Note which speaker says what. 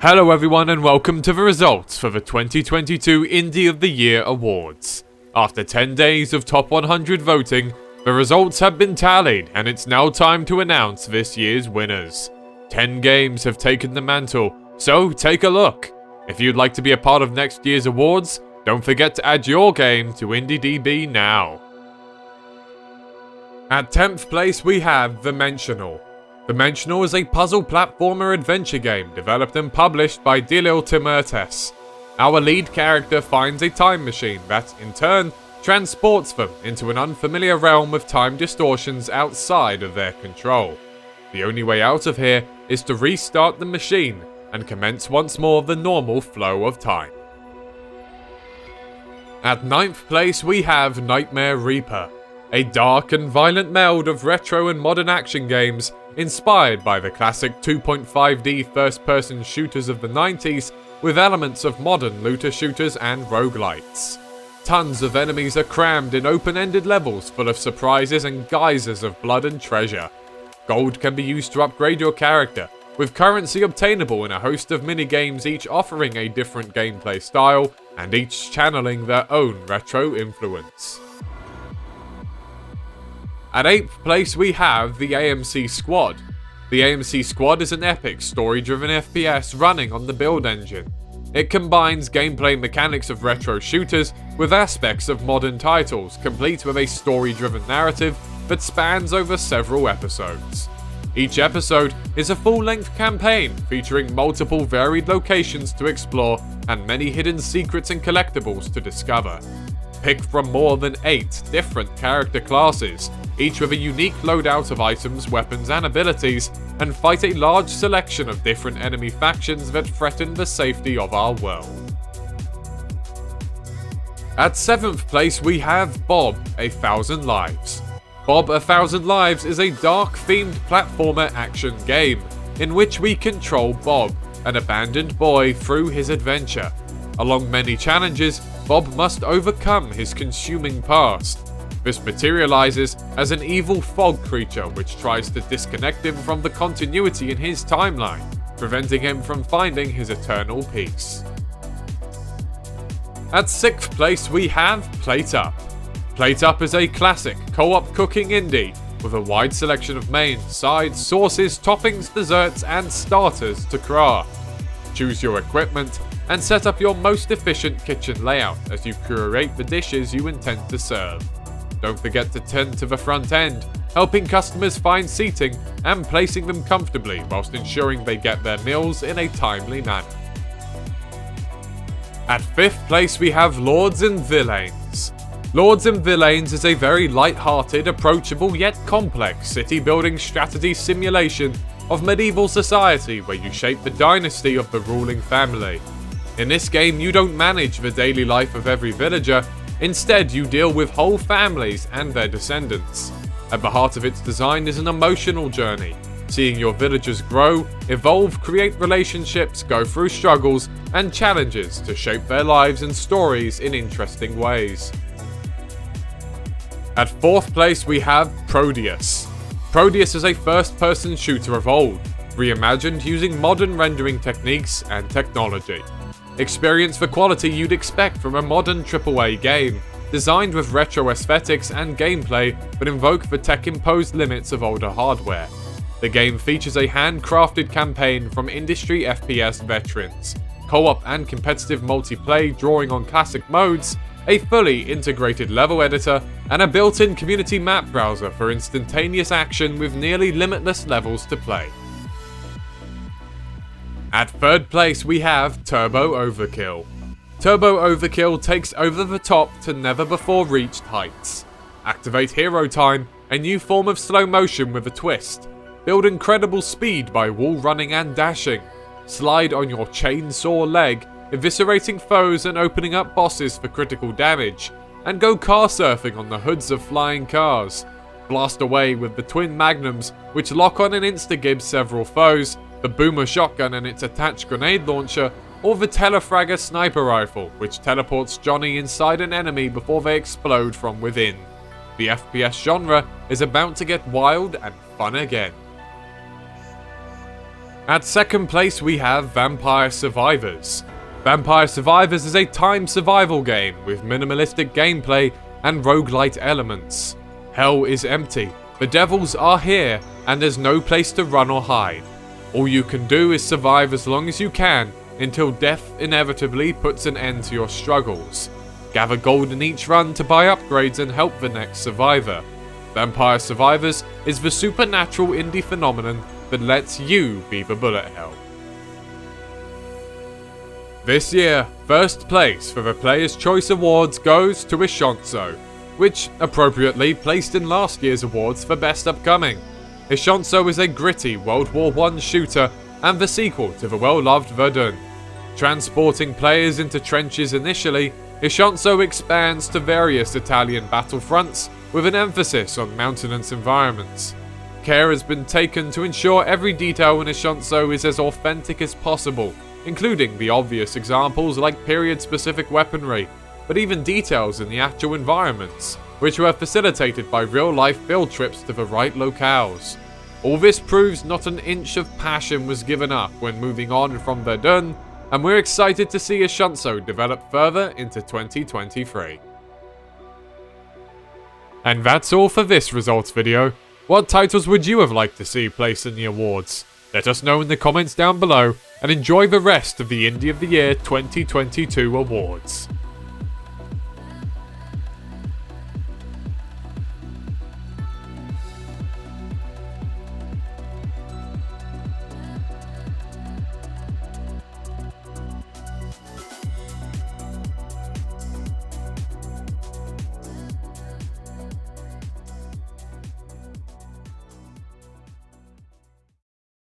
Speaker 1: Hello everyone and welcome to the results for the 2022 Indie of the Year Awards. After 10 days of top 100 voting, the results have been tallied and it's now time to announce this year's winners. 10 games have taken the mantle, so take a look. If you'd like to be a part of next year's awards, don't forget to add your game to IndieDB now. At 10th place we have the Mensional. The Mensional is a puzzle platformer adventure game developed and published by Villeins. Our lead character finds a time machine that, in turn, transports them into an unfamiliar realm of time distortions outside of their control. The only way out of here is to restart the machine and commence once more the normal flow of time. At 9th place we have Nightmare Reaper, a dark and violent meld of retro and modern action games inspired by the classic 2.5D first-person shooters of the 90s with elements of modern looter shooters and roguelites. Tons of enemies are crammed in open-ended levels full of surprises and geysers of blood and treasure. Gold can be used to upgrade your character, with currency obtainable in a host of minigames, each offering a different gameplay style and each channeling their own retro influence. At 8th place we have the AMC Squad. The AMC Squad is an epic story-driven FPS running on the build engine. It combines gameplay mechanics of retro shooters with aspects of modern titles, complete with a story-driven narrative that spans over several episodes. Each episode is a full-length campaign featuring multiple varied locations to explore and many hidden secrets and collectibles to discover. Pick from more than 8 different character classes, each with a unique loadout of items, weapons and abilities, and fight a large selection of different enemy factions that threaten the safety of our world. At 7th place we have Bob: A Thousand Lives. Bob: A Thousand Lives is a dark-themed platformer action game, in which we control Bob, an abandoned boy, through his adventure. Along many challenges, Bob must overcome his consuming past. This materializes as an evil fog creature which tries to disconnect him from the continuity in his timeline, preventing him from finding his eternal peace. At 6th place we have PlateUp. PlateUp is a classic co-op cooking indie with a wide selection of mains, sides, sauces, toppings, desserts and starters to craft. Choose your equipment and set up your most efficient kitchen layout as you curate the dishes you intend to serve. Don't forget to tend to the front end, helping customers find seating and placing them comfortably whilst ensuring they get their meals in a timely manner. At 5th place we have Lords and Villeins. Lords and Villeins is a very light-hearted, approachable yet complex city-building strategy simulation of medieval society where you shape the dynasty of the ruling family. In this game you don't manage the daily life of every villager, instead you deal with whole families and their descendants. At the heart of its design is an emotional journey, seeing your villagers grow, evolve, create relationships, go through struggles and challenges to shape their lives and stories in interesting ways. At 4th place we have Prodeus. Prodeus is a first-person shooter of old, reimagined using modern rendering techniques and technology. Experience the quality you'd expect from a modern AAA game, designed with retro aesthetics and gameplay that invoke the tech-imposed limits of older hardware. The game features a handcrafted campaign from industry FPS veterans, co-op and competitive multiplayer drawing on classic modes, a fully integrated level editor, and a built-in community map browser for instantaneous action with nearly limitless levels to play. At 3rd place we have Turbo Overkill. Turbo Overkill takes over the top to never-before-reached heights. Activate hero time, a new form of slow motion with a twist. Build incredible speed by wall running and dashing. Slide on your chainsaw leg, eviscerating foes and opening up bosses for critical damage. And go car surfing on the hoods of flying cars. Blast away with the twin magnums, which lock on and insta-gib several foes, the boomer shotgun and its attached grenade launcher, or the Telefragger sniper rifle, which teleports Johnny inside an enemy before they explode from within. The FPS genre is about to get wild and fun again. At second place we have Vampire Survivors. Vampire Survivors is a time survival game with minimalistic gameplay and roguelite elements. Hell is empty, the devils are here, and there's no place to run or hide. All you can do is survive as long as you can, until death inevitably puts an end to your struggles. Gather gold in each run to buy upgrades and help the next survivor. Vampire Survivors is the supernatural indie phenomenon that lets you be the bullet hell. This year, first place for the Player's Choice Awards goes to Isonzo, which appropriately placed in last year's awards for Best Upcoming. Isonzo is a gritty World War I shooter and the sequel to the well-loved Verdun. Transporting players into trenches initially, Isonzo expands to various Italian battlefronts with an emphasis on mountainous environments. Care has been taken to ensure every detail in Isonzo is as authentic as possible, including the obvious examples like period-specific weaponry, but even details in the actual environments, which were facilitated by real-life field trips to the right locales. All this proves not an inch of passion was given up when moving on from Verdun, and we're excited to see Isonzo develop further into 2023. And that's all for this results video. What titles would you have liked to see placed in the awards? Let us know in the comments down below, and enjoy the rest of the Indie of the Year 2022 awards.